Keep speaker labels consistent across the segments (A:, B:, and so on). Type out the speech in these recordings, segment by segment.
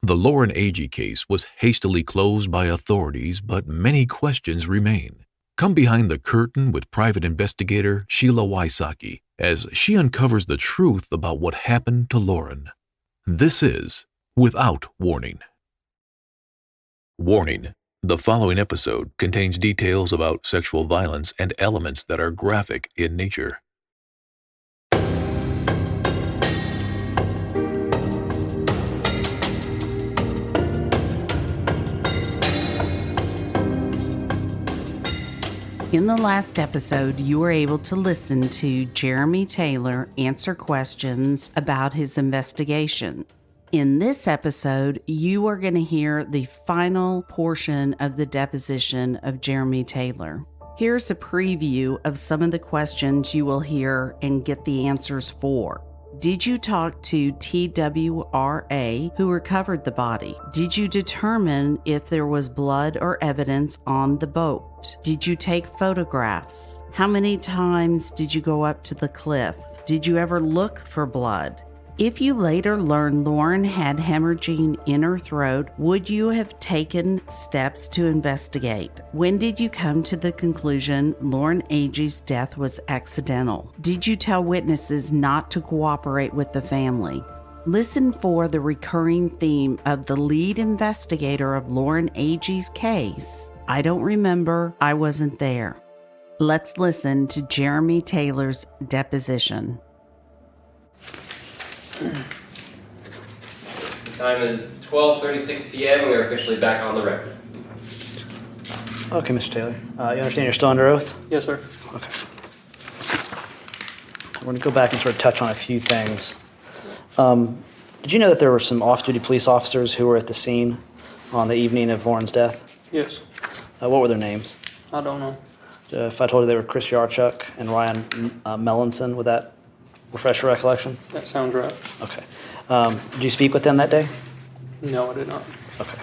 A: The Lauren Agee case was hastily closed by authorities, but many questions remain. Come behind the curtain with private investigator Sheila Wysocki as she uncovers the truth about what happened to Lauren. This is Without Warning. Warning: the following episode contains details about sexual violence and elements that are graphic in nature.
B: In the last episode, you were able to listen to Jeremy Taylor answer questions about his investigation. In this episode, you are going to hear the final portion of the deposition of Jeremy Taylor. Here's a preview of some of the questions you will hear and get the answers for. Did you talk to TWRA, who recovered the body? Did you determine if there was blood or evidence on the boat? Did you take photographs? How many times did you go up to the cliff? Did you ever look for blood? If you later learned Lauren had hemorrhaging in her throat, would you have taken steps to investigate? When did you come to the conclusion Lauren Agee's death was accidental? Did you tell witnesses not to cooperate with the family? Listen for the recurring theme of the lead investigator of Lauren Agee's case. I don't remember, I wasn't there. Let's listen to Jeremy Taylor's deposition.
C: The time is 12:36 p.m. and we are officially back on the record.
D: Okay, Mr. Taylor. You understand you're still under oath?
C: Yes, sir.
D: Okay. We're going to go back and sort of touch on a few things. Did you know that there were some off-duty police officers who were at the scene on the evening of Lauren's death?
E: Yes.
D: What were their names?
E: I don't know.
D: If I told you they were Chris Yarchuk and Ryan Mellinson, would that refresh your recollection?
E: That sounds right.
D: Okay. Did you speak with them that day?
E: No, I did not.
D: Okay.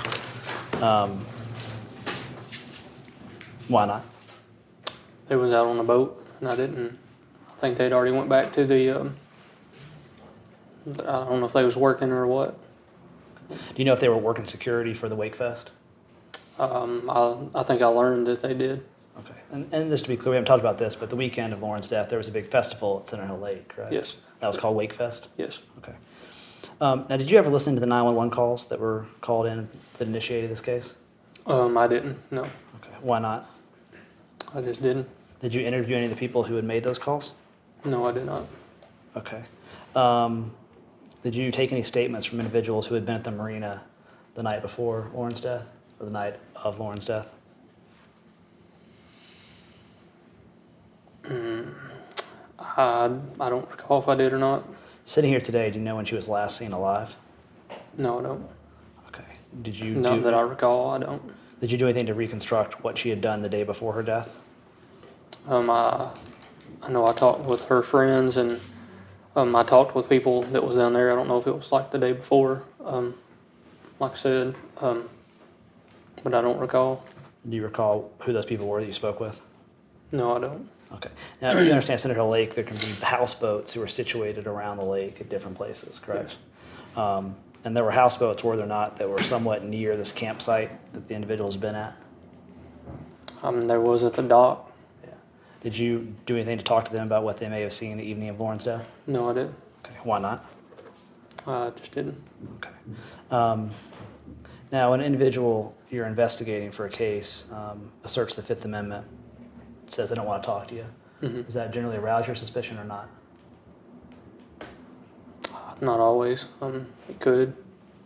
D: Why not?
E: They was out on the boat, and I didn't. I think they'd already went back to the. I don't know if they was working or what.
D: Do you know if they were working security for the Wake Fest?
E: I think I learned that they did.
D: Okay. And just to be clear, we haven't talked about this, but the weekend of Lauren's death, there was a big festival at Center Hill Lake, right?
E: Yes.
D: That was called Wake Fest?
E: Yes.
D: Okay. Now, did you ever listen to the 911 calls that were called in that initiated this case?
E: I didn't. No.
D: Okay. Why not?
E: I just didn't.
D: Did you interview any of the people who had made those calls?
E: No, I did not.
D: Okay. Did you take any statements from individuals who had been at the marina the night before Lauren's death or the night of Lauren's death?
E: I don't recall if I did or not.
D: Sitting here today, do you know when she was last seen alive?
E: No, I don't.
D: Okay. Did you
E: Not that I recall, I don't.
D: Did you do anything to reconstruct what she had done the day before her death?
E: I know I talked with her friends, and I talked with people that was down there. I don't know if it was like the day before, like I said, but I don't recall.
D: Do you recall who those people were that you spoke with?
E: No, I don't.
D: Okay. Now, you understand Center Hill Lake, there can be houseboats who are situated around the lake at different places, correct?
E: Yes.
D: And there were houseboats, were there not, that were somewhat near this campsite that the individual's been at?
E: There was at the dock.
D: Yeah. Did you do anything to talk to them about what they may have seen the evening of Lauren's death?
E: No, I didn't.
D: Okay. Why not?
E: I just didn't.
D: Okay. Now, an individual you're investigating for a case asserts the Fifth Amendment, says they don't want to talk to you.
E: Mm-hmm.
D: Does that generally arouse your suspicion or not?
E: Not always. It could.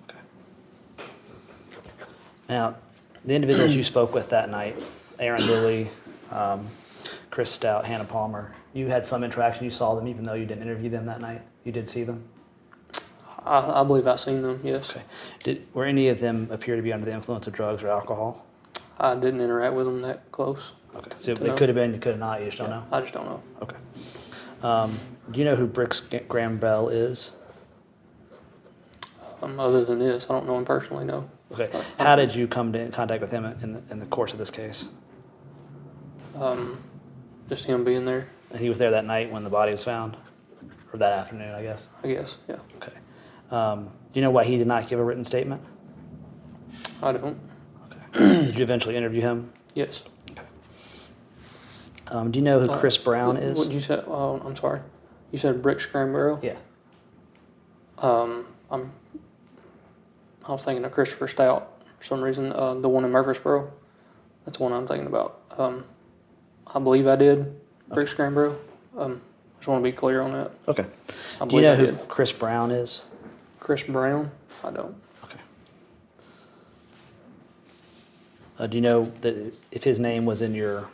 D: Okay. Now, the individuals you spoke with that night, Aaron Lilly, Chris Stout, Hannah Palmer, you had some interaction. You saw them even though you didn't interview them that night? You did see them?
E: I believe I've seen them, yes.
D: Okay. Were any of them appear to be under the influence of drugs or alcohol?
E: I didn't interact with them that close.
D: Okay. So they could have been, you could have not, you just don't know?
E: I just don't know.
D: Okay. Do you know who Brooks Graham Bell is?
E: Other than this, I don't know him personally, no.
D: Okay. How did you come in contact with him in the course of this case?
E: Just him being there,
D: And he was there that night when the body was found? Or that afternoon, I guess?
E: I guess, yeah.
D: Okay. Do you know why he did not give a written statement?
E: I don't.
D: Okay. Did you eventually interview him?
E: Yes.
D: Do you know who Chris Brown is?
E: What you said? Oh, I'm sorry. You said Brick Scrambarrow?
D: Yeah.
E: I was thinking of Christopher Stout for some reason. The one in Murfreesboro. That's the one I'm thinking about. I believe I did Brick Scrambarrow. I just want to be clear on that.
D: Okay.
E: I
D: Do you
E: believe
D: know
E: I
D: who
E: did.
D: Chris Brown is?
E: Chris Brown? I don't.
D: Okay. Do you know that if his name was in your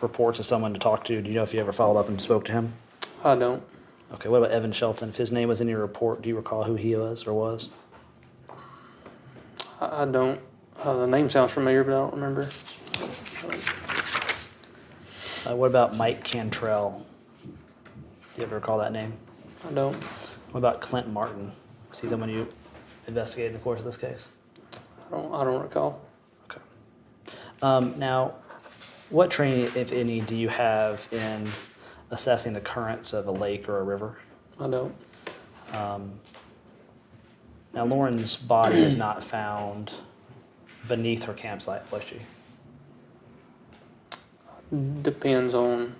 D: reports of someone to talk to, do you know if you ever followed up and spoke to him?
E: I don't.
D: Okay, what about Evan Shelton? If his name was in your report, do you recall who he was or was?
E: I don't. The name sounds familiar, but I don't remember.
D: What about Mike Cantrell? Do you ever recall that name?
E: I don't.
D: What about Clint Martin? Was he someone you investigated in the course of this case?
E: I don't recall.
D: Okay. Now, what training, if any, do you have in assessing the currents of a lake or a river?
E: I don't.
D: Now, Lauren's body is not found beneath her campsite, was she?
E: Depends on.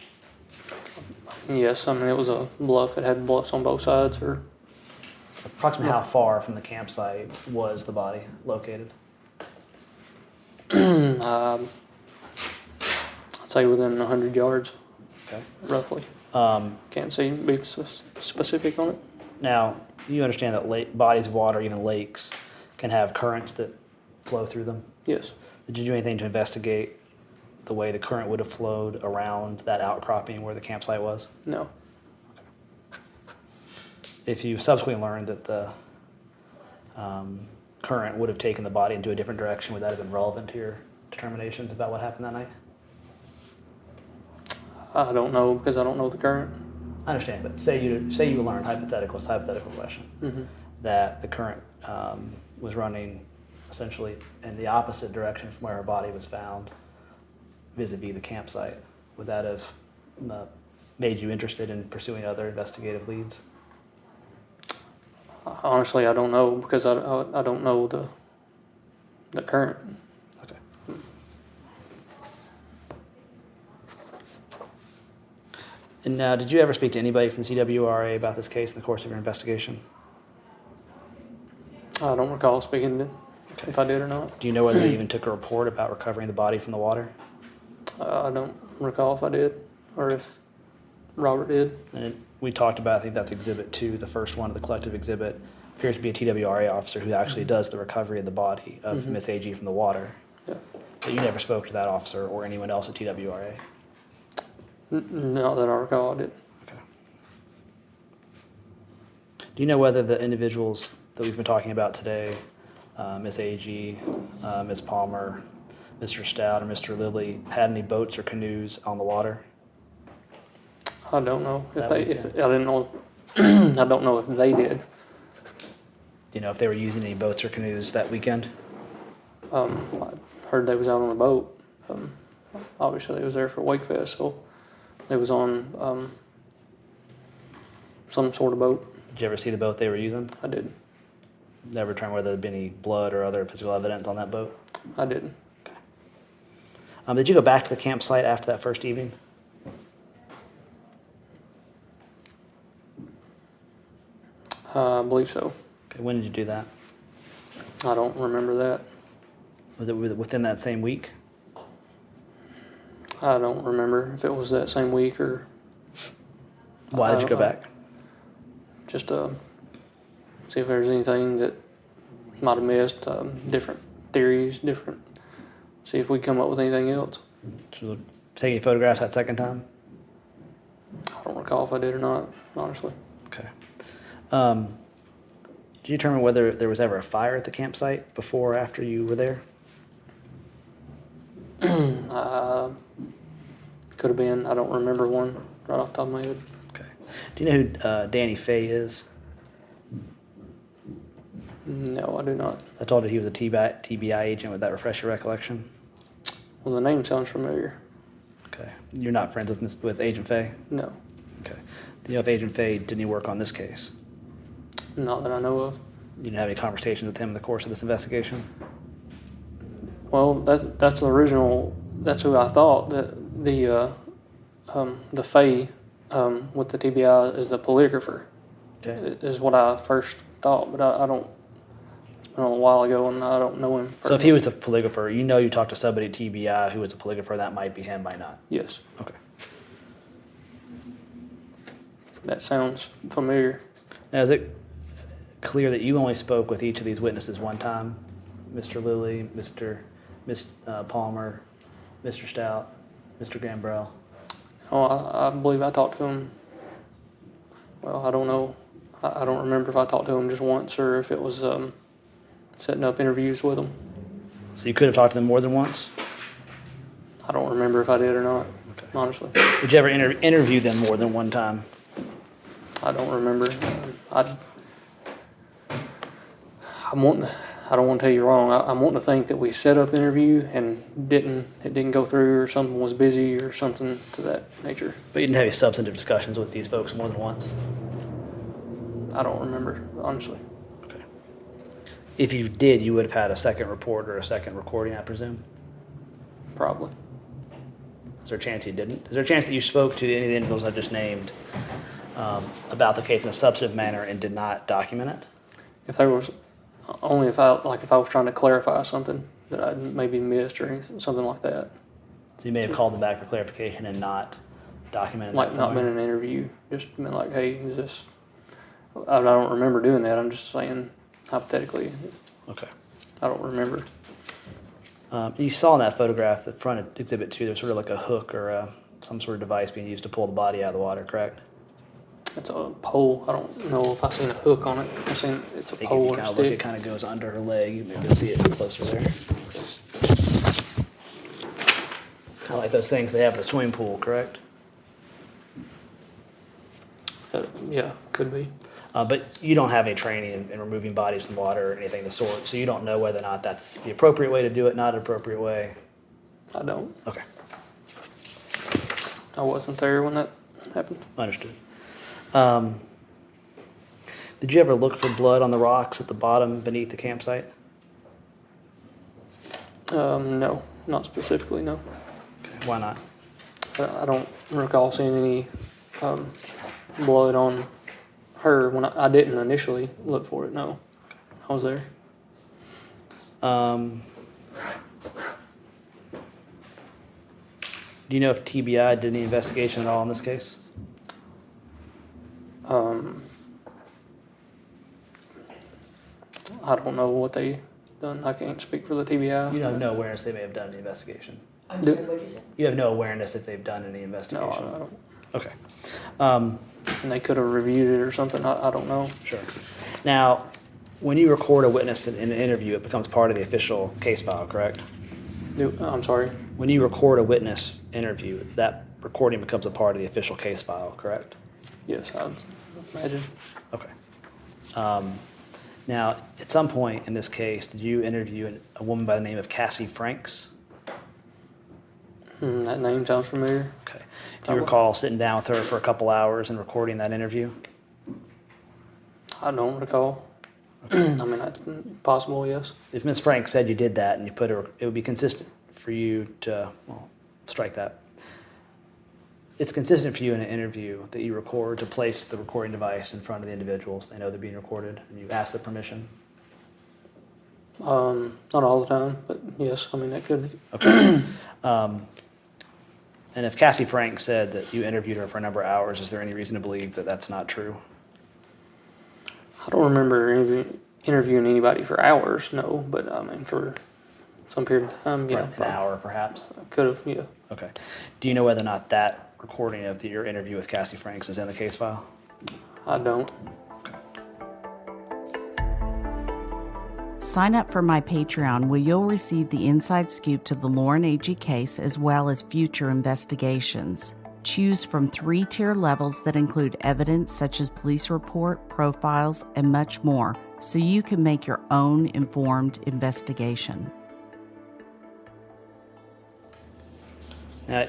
E: Yes, I mean it was a bluff. It had bluffs on both sides, or
D: Approximately how far from the campsite was the body located?
E: I'd say within 100 yards,
D: Okay.
E: roughly. Can't be specific on it.
D: Now, you understand that bodies of water, even lakes, can have currents that flow through them?
E: Yes.
D: Did you do anything to investigate the way the current would have flowed around that outcropping where the campsite was?
E: No.
D: If you subsequently learned that the current would have taken the body into a different direction, would that have been relevant to your determinations about what happened that night?
E: I don't know because I don't know the current.
D: I understand, but say you learned, hypothetical question, that the current was running essentially in the opposite direction from where her body was found, vis-a-vis the campsite. Would that have made you interested in pursuing other investigative leads?
E: Honestly, I don't know because I don't know the current.
D: Okay. And did you ever speak to anybody from the TWRA about this case in the course of your investigation?
E: I don't recall speaking to if I did or not.
D: Do you know whether they even took a report about recovering the body from the water?
E: I don't recall if I did or if Robert did.
D: And we talked about, I think that's Exhibit 2, the first one of the collective exhibit, appears to be a TWRA officer who actually does the recovery of the body of Miss Agee from the water.
E: Yeah.
D: But you never spoke to that officer or anyone else at TWRA?
E: Not that I recall, I did.
D: Okay. Do you know whether the individuals that we've been talking about today, Miss Agee, Miss Palmer, Mr. Stout, or Mr. Lilly, had any boats or canoes on the water?
E: I don't know if
D: That
E: they.
D: weekend.
E: If I didn't know. I don't know if they did.
D: Do you know if they were using any boats or canoes that weekend?
E: I heard they was out on a boat. Obviously, they was there for Wake Fest, so they was on some sort of boat.
D: Did you ever see the boat they were using?
E: I did.
D: Never determined whether there'd been any blood or other physical evidence on that boat?
E: I didn't.
D: Did you go back to the campsite after that first evening?
E: I believe so.
D: Okay, when did you do that?
E: I don't remember that.
D: Was it within that same week?
E: I don't remember if it was that same week or
D: Why did you go back?
E: just see if there's anything that might have missed, different theories, see if we come up with anything else.
D: So, take any photographs that second time?
E: I don't recall if I did or not, honestly.
D: Okay. Did you determine whether there was ever a fire at the campsite before or after you were there?
E: Could have been. I don't remember one right off the top of my head.
D: Okay. Do you know who Danny Fay is?
E: No, I do not.
D: I told you he was a TBI agent. Would that refresh your recollection?
E: Well, the name sounds familiar.
D: Okay. You're not friends with Agent Fay?
E: No,
D: Okay. Do you know if Agent Fay did any work on this case?
E: not that I know of.
D: You didn't have any conversations with him in the course of this investigation?
E: Well, that's the original. That's who I thought that the Faye with the TBI is the polygrapher.
D: Okay.
E: Is what I first thought, but I don't. It's been a while ago, and I don't know him.
D: So if he was the polygrapher, you talked to somebody at TBI who was a polygrapher, that might be him, might not?
E: Yes,
D: Okay.
E: that sounds familiar.
D: Now, is it clear that you only spoke with each of these witnesses one time? Mr. Lilly, Miss Palmer, Mr. Stout, Mr. Gambrell?
E: Oh, I believe I talked to him. Well, I don't know. I don't remember if I talked to him just once or if it was setting up interviews with him.
D: So you could have talked to them more than once?
E: I don't remember if I did or not, honestly.
D: Did you ever interview them more than one time?
E: I don't remember. I don't want to tell you wrong. I'm wanting to think that we set up the interview and it didn't go through, or something was busy or something to that nature.
D: But you didn't have any substantive discussions with these folks more than once?
E: I don't remember, honestly.
D: Okay. If you did, you would have had a second report or a second recording, I presume?
E: Probably.
D: Is there a chance you didn't? Is there a chance that you spoke to any of the individuals I just named about the case in a substantive manner and did not document it?
E: If there was only if I was trying to clarify something that I maybe missed or anything, something like that.
D: So you may have called them back for clarification and not documented
E: Like
D: that
E: not been
D: somewhere?
E: in an interview, just been like, hey, is this? I don't remember doing that. I'm just saying hypothetically.
D: Okay.
E: I don't remember.
D: You saw in that photograph, the front of Exhibit 2, there's sort of like a hook or some sort of device being used to pull the body out of the water, correct?
E: It's a pole. I don't know if I've seen a hook on it. I've seen it's a
D: I think
E: pole
D: if you
E: or a
D: kind of look, it
E: stick.
D: kind of goes under her leg. Maybe you'll see it closer there. Kind of like those things they have at the swimming pool, correct?
E: Yeah, could be.
D: But you don't have any training in removing bodies from water or anything of the sort, so you don't know whether or not that's the appropriate way to do it, not an appropriate way.
E: I don't.
D: Okay,
E: I wasn't there when that happened.
D: understood. Did you ever look for blood on the rocks at the bottom beneath the campsite?
E: No, not specifically. No.
D: Okay, why not?
E: I don't recall seeing any blood on her when I didn't initially look for it. No, I was there.
D: Do you know if TBI did any investigation at all in this case?
E: I don't know what they done. I can't speak for the TBI.
D: You have no awareness they may have done the investigation?
F: I'm sorry, what did you say?
D: You have no awareness if they've done any
E: No,
D: investigation?
E: I don't.
D: Okay.
E: And they could have reviewed it or something. I don't know.
D: Sure. Now, when you record a witness in an interview, it becomes part of the official case file, correct?
E: I'm sorry.
D: When you record a witness interview, that recording becomes a part of the official case file, correct?
E: Yes, I would imagine.
D: Okay. Now, at some point in this case, did you interview a woman by the name of Cassie Franks?
E: That name sounds familiar.
D: Okay. Do you
E: Probably.
D: recall sitting down with her for a couple hours and recording that interview?
E: I don't recall. I mean, that's possible, yes.
D: If Ms. Frank said you did that and you put her, it would be consistent for you to, well, strike that. It's consistent for you in an interview that you record to place the recording device in front of the individuals. They know they're being recorded and you ask the permission.
E: Not all the time, but yes, I mean, that could.
D: Okay. And if Cassie Frank said that you interviewed her for a number of hours, is there any reason to believe that that's not true?
E: I don't remember interviewing anybody for hours, no, but I mean, for some period of time, yeah.
D: An hour, perhaps?
E: Could have, yeah.
D: Okay. Do you know whether or not that recording of your interview with Cassie Franks is in the case file?
E: I don't.
B: Sign up for my Patreon where you'll receive the inside scoop to the Lauren Agee case as well as future investigations. Choose from 3-tier levels that include evidence such as police report, profiles, and much more, so you can make your own informed investigation.
D: Now,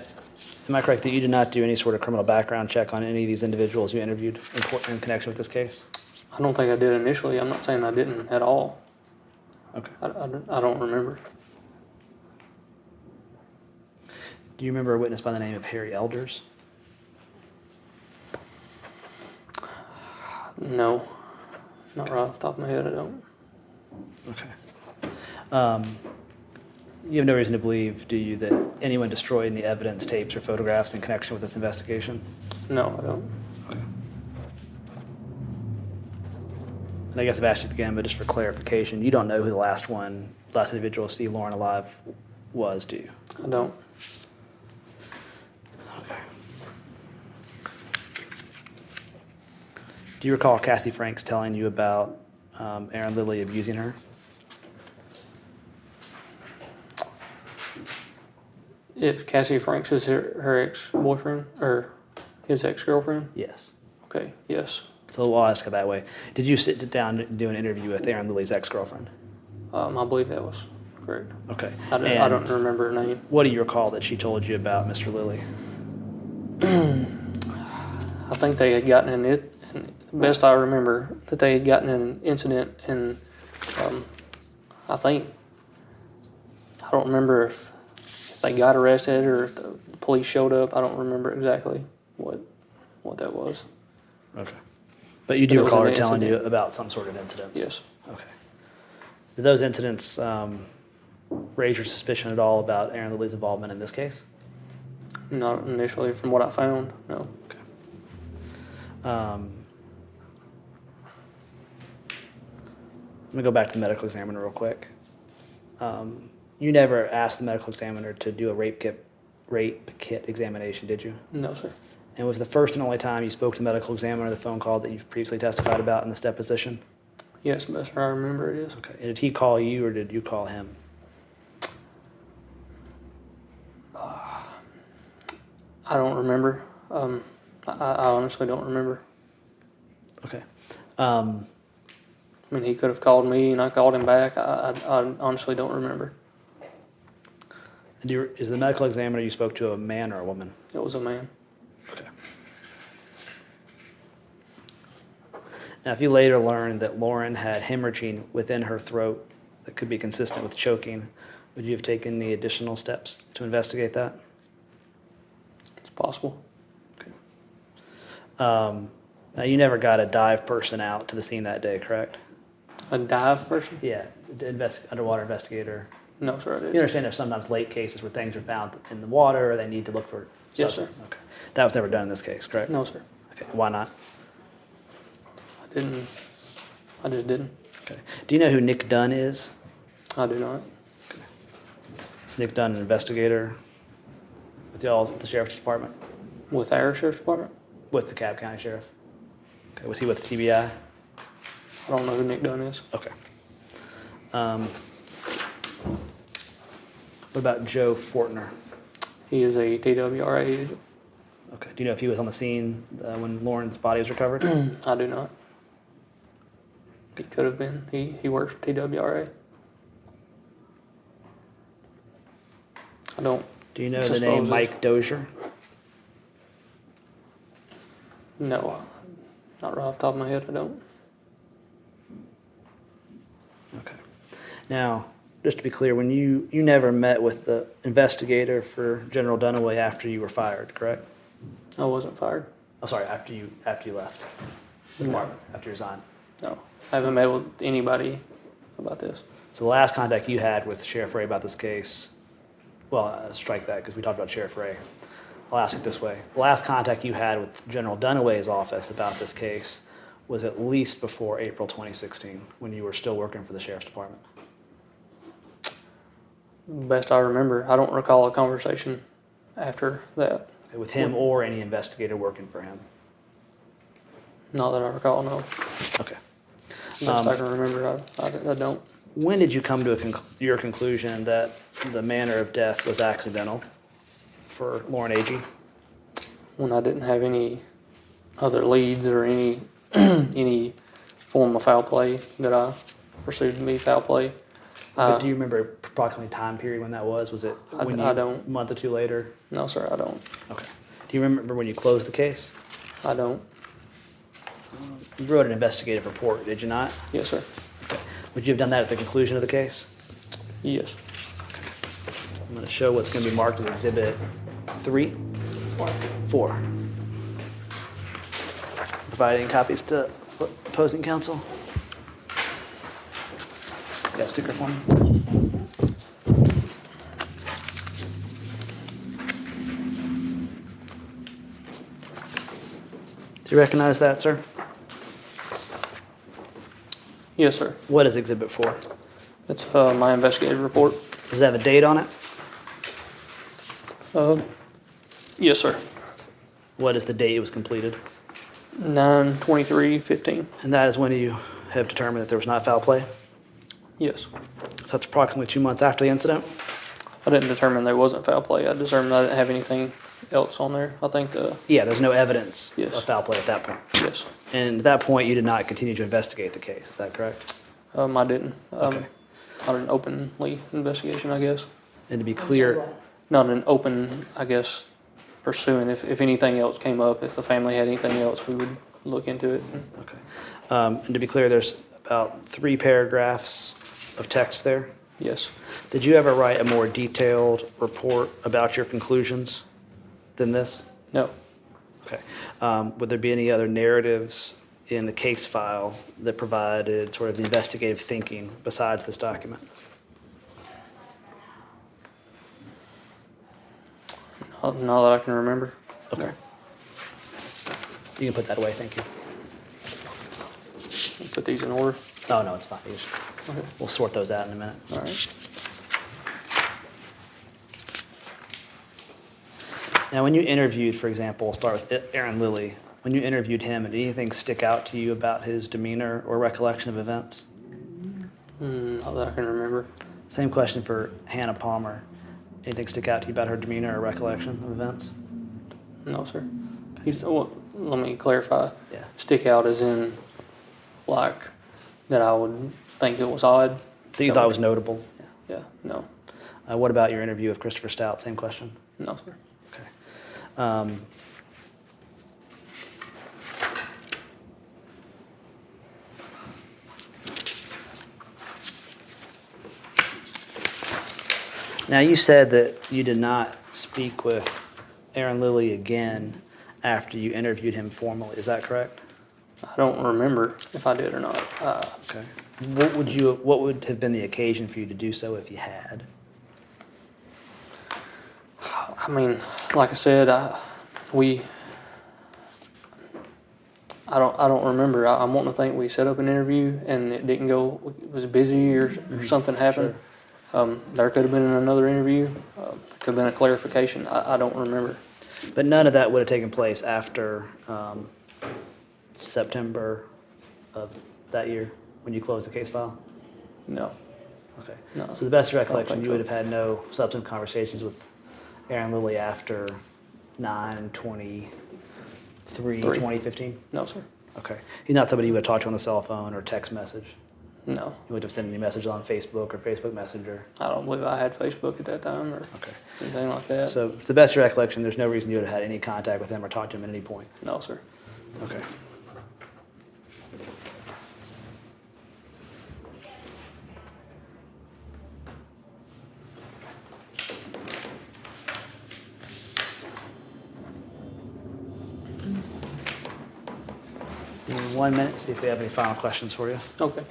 D: am I correct that you did not do any sort of criminal background check on any of these individuals you interviewed in connection with this case?
E: I don't think I did initially. I'm not saying I didn't at all.
D: Okay.
E: I don't remember.
D: Do you remember a witness by the name of Harry Elders?
E: No. Not right off the top of my head, I don't.
D: Okay. You have no reason to believe, do you, that anyone destroyed any evidence, tapes, or photographs in connection with this investigation?
E: No, I don't.
D: Okay. And I guess I've asked you again, but just for clarification, you don't know who the last individual to see Lauren alive was, do you?
E: I don't.
D: Okay. Do you recall Cassie Franks telling you about Aaron Lilly abusing her?
E: If Cassie Franks is her ex-boyfriend or his ex-girlfriend?
D: Yes.
E: Okay, yes.
D: So I'll ask it that way. Did you sit down and do an interview with Aaron Lilly's ex-girlfriend?
E: I believe that was correct.
D: Okay.
E: I don't remember her name.
D: What do you recall that she told you about Mr. Lilly?
E: I think they had gotten in it, and the best I remember, that they had gotten in an incident, and I don't remember if they got arrested or if the police showed up. I don't remember exactly what that was.
D: Okay. But you
E: But
D: do
E: it was
D: recall her
E: an
D: telling you
E: incident.
D: about some sort of incidents?
E: Yes.
D: Okay. Did those incidents raise your suspicion at all about Aaron Lilly's involvement in this case?
E: Not initially, from what I found, no.
D: Okay. Let me go back to the medical examiner real quick. You never asked the medical examiner to do a rape kit examination, did you?
E: No, sir.
D: And was the first and only time you spoke to the medical examiner the phone call that you've previously testified about in this deposition?
E: Yes, best I remember it is.
D: Okay. And did he call you or did you call him?
E: I don't remember. I honestly don't remember.
D: Okay.
E: I mean, he could have called me and I called him back. I honestly don't remember.
D: And is the medical examiner you spoke to a man or a woman?
E: It was a man.
D: Okay. Now, if you later learned that Lauren had hemorrhaging within her throat that could be consistent with choking, would you have taken any additional steps to investigate that?
E: It's possible.
D: Okay. Now, you never got a dive person out to the scene that day, correct?
E: A dive person?
D: Yeah, underwater investigator.
E: No, sir, I
D: You
E: didn't.
D: understand there's sometimes late cases where things are found in the water or they need to look for
E: Yes,
D: something.
E: sir.
D: Okay. That was never done in this case, correct?
E: No, sir.
D: Okay. Why not?
E: I didn't. I just didn't.
D: Okay. Do you know who Nick Dunn is?
E: I do not.
D: Is Nick Dunn an investigator with the Sheriff's Department?
E: With our sheriff's department?
D: With the Cobb County Sheriff? Okay. Was he with TBI?
E: I don't know who Nick Dunn is.
D: Okay. What about Joe Fortner?
E: He is a TWRA agent.
D: Okay. Do you know if he was on the scene when Lauren's body was recovered?
E: I do not. He could have been. He works for TWRA. I don't.
D: Do you know the
E: suppose
D: name
E: it's-
D: Mike Dozier?
E: No, not right off the top of my head. I don't.
D: Okay. Now, just to be clear, when you never met with the investigator for General Dunaway after you were fired, correct?
E: I wasn't fired.
D: I'm sorry, after you left the department, after you resigned.
E: No, I haven't met with anybody about this.
D: So the last contact you had with Sheriff Ray about this case, well, strike that because we talked about Sheriff Ray. I'll ask it this way. The last contact you had with General Dunaway's office about this case was at least before April 2016 when you were still working for the Sheriff's Department.
E: Best I remember, I don't recall a conversation after that.
D: Okay, with him or any investigator working for him.
E: Not that I recall, no.
D: Okay.
E: Best I can remember, I don't.
D: When did you come to your conclusion that the manner of death was accidental for Lauren Agee?
E: When I didn't have any other leads or any any form of foul play that I perceived to be foul play.
D: But do you remember approximately time period when that was? Was it
E: I don't.
D: A month or two later?
E: No, sir, I don't.
D: Okay. Do you remember when you closed the case?
E: I don't.
D: You wrote an investigative report, did you not?
E: Yes, sir.
D: Would you have done that at the conclusion of the case?
E: Yes.
D: I'm going to show what's going to be marked as Exhibit 3. 4. Providing copies to opposing counsel. You got a sticker for me? Do you recognize that, sir?
E: Yes, sir.
D: What is Exhibit 4?
E: It's my investigative report.
D: Does it have a date on it?
E: Yes, sir.
D: What is the date it was completed?
E: 9/23/15.
D: And that is when you have determined that there was not foul play?
E: Yes.
D: So that's approximately 2 months after the incident?
E: I didn't determine there wasn't foul play. I determined I didn't have anything else on there. I think
D: Yeah, there's no evidence
E: Yes.
D: of foul play at that point.
E: yes.
D: And at that point, you did not continue to investigate the case, is that correct?
E: I didn't.
D: Okay.
E: Not an openly investigation, I guess.
D: And to be clear,
E: Not an open, I guess, pursuing. If anything else came up, if the family had anything else, we would look into it.
D: okay. And to be clear, there's about 3 paragraphs of text there.
E: Yes.
D: Did you ever write a more detailed report about your conclusions than this?
E: No.
D: Okay. Would there be any other narratives in the case file that provided sort of the investigative thinking besides this document?
E: Not that I can remember.
D: Okay. You can put that away, thank you.
E: Put these in order.
D: Oh, no, it's fine.
E: Okay.
D: We'll sort those out in a minute.
E: All right.
D: Now, when you interviewed, for example, we'll start with Aaron Lilly. When you interviewed him, did anything stick out to you about his demeanor or recollection of events?
E: Not that I can remember.
D: Same question for Hannah Palmer. Anything stick out to you about her demeanor or recollection of events?
E: No, sir. Well, let me clarify.
D: Yeah.
E: Stick out as in, like, that I would think it was odd.
D: That you thought was notable?
E: Yeah. No.
D: What about your interview with Christopher Stout? Same question?
E: No, sir.
D: Okay. Now, you said that you did not speak with Aaron Lilly again after you interviewed him formally. Is that correct?
E: I don't remember if I did or not.
D: Okay. What would have been the occasion for you to do so if you had?
E: I mean, like I said, I don't remember. I'm wanting to think we set up an interview and it didn't go. It was busy or something happened. There could have been another interview. Could have been a clarification. I don't remember.
D: But none of that would have taken place after September of that year when you closed the case file?
E: No.
D: Okay.
E: No.
D: So the best recollection,
E: think
D: you would
E: so.
D: have had no subsequent conversations with Aaron Lilly after 9/23/2015?
E: No, sir.
D: Okay. He's not somebody you would have talked to on the cell phone or text message?
E: No.
D: You would have sent any messages on Facebook or Facebook Messenger?
E: I don't believe I had Facebook at that time or
D: Okay.
E: anything like that.
D: So to the best of your recollection, there's no reason you would have had any contact with him or talked to him at any point?
E: No, sir.
D: Okay. Give me 1 minute, see if we have any final questions for you.
E: Okay.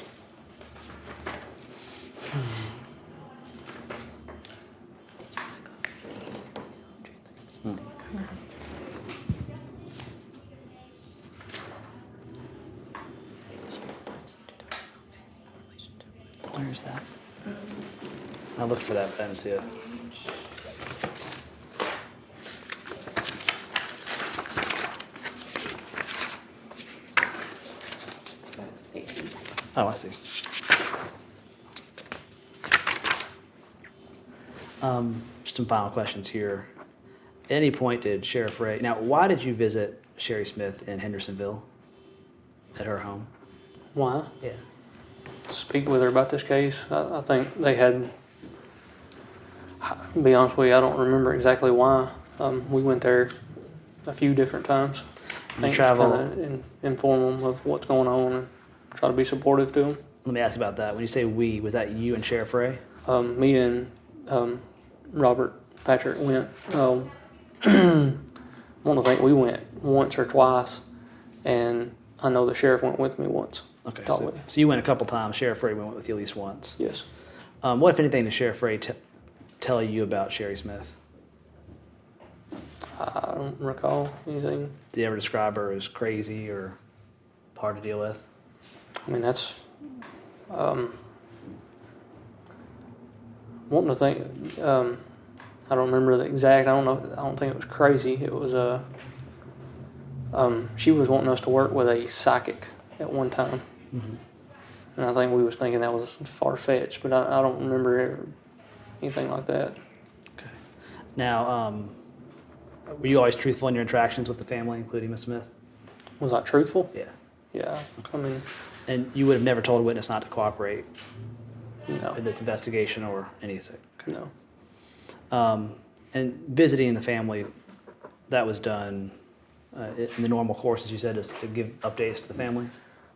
D: Where is that? I looked for that, but I didn't see it. Oh, I see. Just some final questions here. At any point did Sheriff Ray, now why did you visit Sherry Smith in Hendersonville at her home?
E: Why?
D: Yeah.
E: Speak with her about this case. I think they had, to be honest with you, I don't remember exactly why. We went there a few different times. I think just kind of inform them of what's going on and try to be supportive to them.
D: Let me ask you about that. When you say we, was that you and Sheriff Ray?
E: Me and Robert Patrick went. I want to think we went once or twice, and I know the sheriff went with me once.
D: Okay, so you went a couple times. Sheriff Ray went with you at least once.
E: Yes.
D: What, if anything, did Sheriff Ray tell you about Sherry Smith?
E: I don't recall anything.
D: Did he ever describe her as crazy or hard to deal with?
E: I mean, that's wanting to think. I don't remember the exact. I don't think it was crazy. It was she was wanting us to work with a psychic at one time, and I think we was thinking that was far fetched. But I don't remember anything like that.
D: Okay. Now, were you always truthful in your interactions with the family, including Miss Smith?
E: Was I truthful?
D: Yeah.
E: Yeah. I mean,
D: and you would have never told a witness not to cooperate
E: no.
D: in this investigation or anything? Okay.
E: No.
D: And visiting the family, that was done in the normal course, as you said, is to give updates to the family?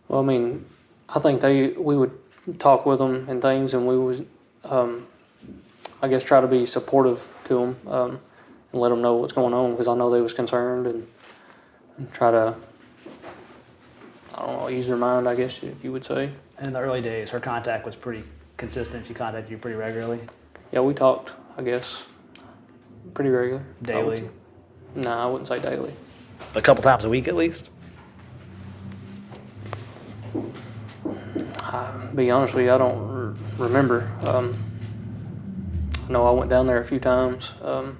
E: Well, I mean, I think we would talk with them and things, and we would, I guess, try to be supportive to them and let them know what's going on, because I know they was concerned, and try to, I don't know, ease their mind, I guess, if you would say.
D: In the early days, her contact was pretty consistent. She contacted you pretty regularly?
E: Yeah, we talked, I guess, pretty regular.
D: Daily?
E: No, I wouldn't say daily.
D: A couple times a week at least?
E: Be honest with you, I don't remember. I know I went down there a few times. I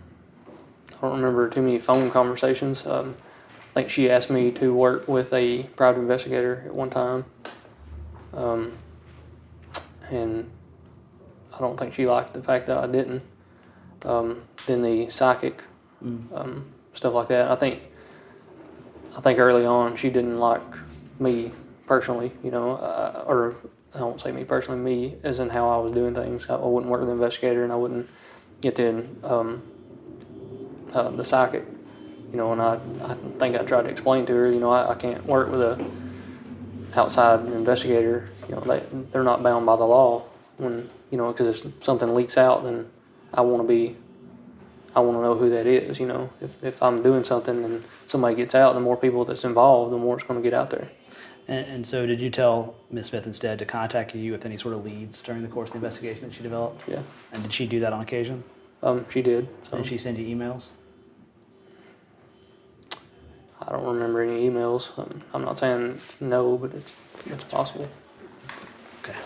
E: don't remember too many phone conversations. I think she asked me to work with a private investigator at one time. And I don't think she liked the fact that I didn't. Then the psychic, stuff like that. I think early on she didn't like me personally, or I won't say me personally, me as in how I was doing things. I wouldn't work with the investigator, and I wouldn't get to the psychic, and I think I tried to explain to her, I can't work with a outside investigator. They're not bound by the law when, because if something leaks out, then I want to know who that is. If I'm doing something and somebody gets out, the more people that's involved, the more it's going to get out there.
D: And so did you tell Ms. Smith instead to contact you with any sort of leads during the course of the investigation that she developed?
E: Yeah.
D: And did she do that on occasion?
E: She did. So.
D: Did she send you emails?
E: I don't remember any emails. I'm not saying no, but it's possible.
D: Okay.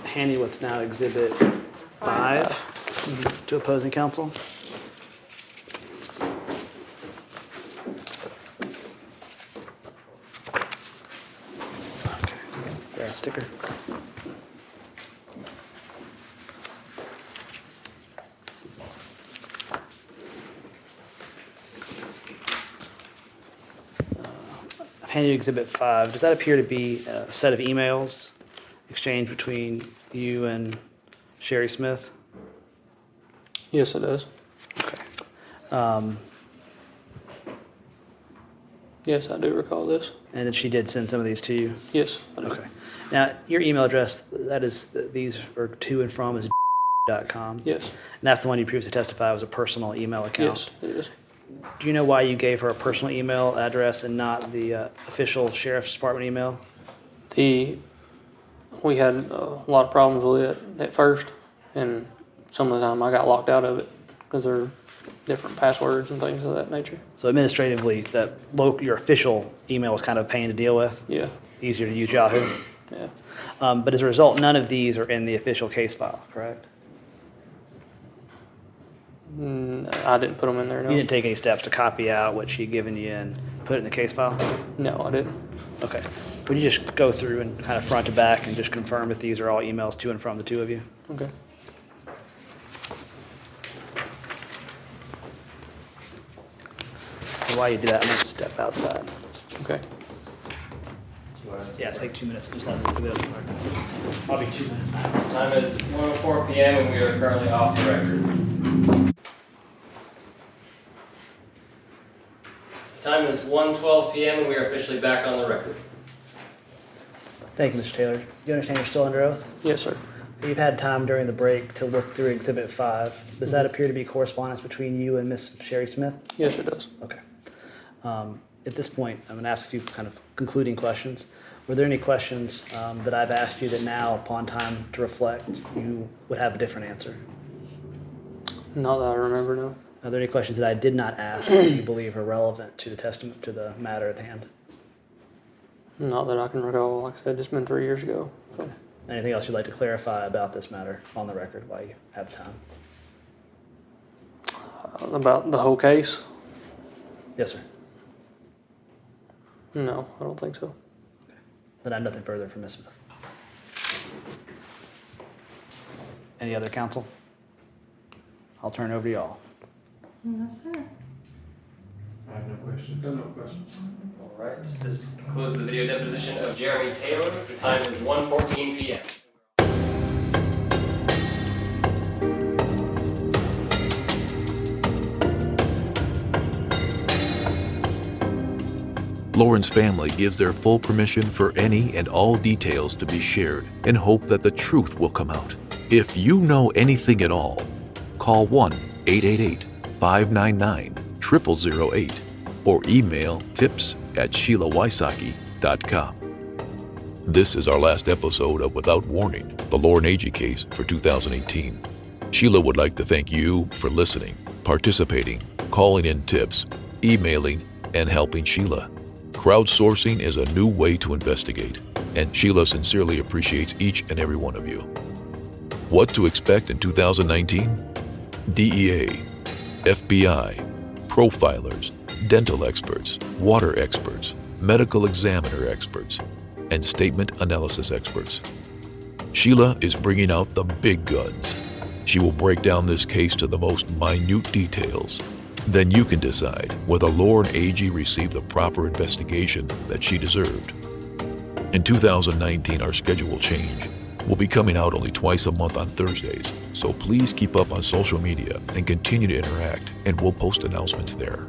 D: Hand you what's now Exhibit 5 to opposing counsel. Okay. Got a sticker. I've handed you Exhibit 5. Does that appear to be a set of emails exchanged between you and Sherry Smith?
E: Yes, it does.
D: Okay.
E: Yes, I do recall this.
D: And then she did send some of these to you?
E: Yes, I do.
D: Okay. Now, your email address, these are to and from is .com?
E: Yes.
D: And that's the one you previously testified was a personal email account?
E: Yes, it is.
D: Do you know why you gave her a personal email address and not the official Sheriff's Department email?
E: We had a lot of problems with it at first, and some of the time I got locked out of it because there are different passwords and things of that nature.
D: So administratively, your official email was kind of a pain to deal with?
E: Yeah.
D: Easier to use Yahoo?
E: Yeah.
D: But as a result, none of these are in the official case file, correct?
E: I didn't put them in there, no.
D: You didn't take any steps to copy out what she'd given you and put it in the case file?
E: No, I didn't.
D: Okay. Would you just go through and kind of front to back and just confirm if these are all emails to and from the two of you?
E: Okay.
D: And while you do that, I'm going to step outside.
E: Okay.
D: Yeah, it's like 2 minutes. Just let me look at it. Probably 2 minutes now.
C: Time is 1:04 p.m. and we are currently off the record. Time is 1:12 p.m. and we are officially back on the record.
D: Thank you, Mr. Taylor. Do you understand you're still under oath?
E: Yes, sir.
D: You've had time during the break to look through Exhibit 5. Does that appear to be correspondence between you and Miss Sherry Smith?
E: Yes, it does.
D: Okay. At this point, I'm going to ask a few kind of concluding questions. Were there any questions that I've asked you that now, upon time to reflect, you would have a different answer?
E: Not that I remember, no.
D: Are there any questions that I did not ask that you believe are relevant to the testament, to the matter at hand?
E: Not that I can recall. Like I said, it's been 3 years ago. So.
D: Anything else you'd like to clarify about this matter on the record while you have time?
E: About the whole case?
D: Yes, sir.
E: No, I don't think so.
D: Then I have nothing further from Ms. Smith. Any other counsel? I'll turn it over to y'all.
B: No, sir.
F: I have no questions. No questions.
C: All right. This concludes the video deposition of Jeremy Taylor. The time is 1:14 p.m.
A: Lauren's family gives their full permission for any and all details to be shared in hope that the truth will come out. If you know anything at all, call 1-888-599-0008 or email tips@SheilaWysocki.com. This is our last episode of Without Warning, the Lauren Agee case for 2018. Sheila would like to thank you for listening, participating, calling in tips, emailing, and helping Sheila. Crowdsourcing is a new way to investigate, and Sheila sincerely appreciates each and every one of you. What to expect in 2019? DEA, FBI, profilers, dental experts, water experts, medical examiner experts, and statement analysis experts. Sheila is bringing out the big guns. She will break down this case to the most minute details. Then you can decide whether Lauren Agee received the proper investigation that she deserved. In 2019, our schedule will change. We'll be coming out only twice a month on Thursdays, so please keep up on social media and continue to interact, and we'll post announcements there.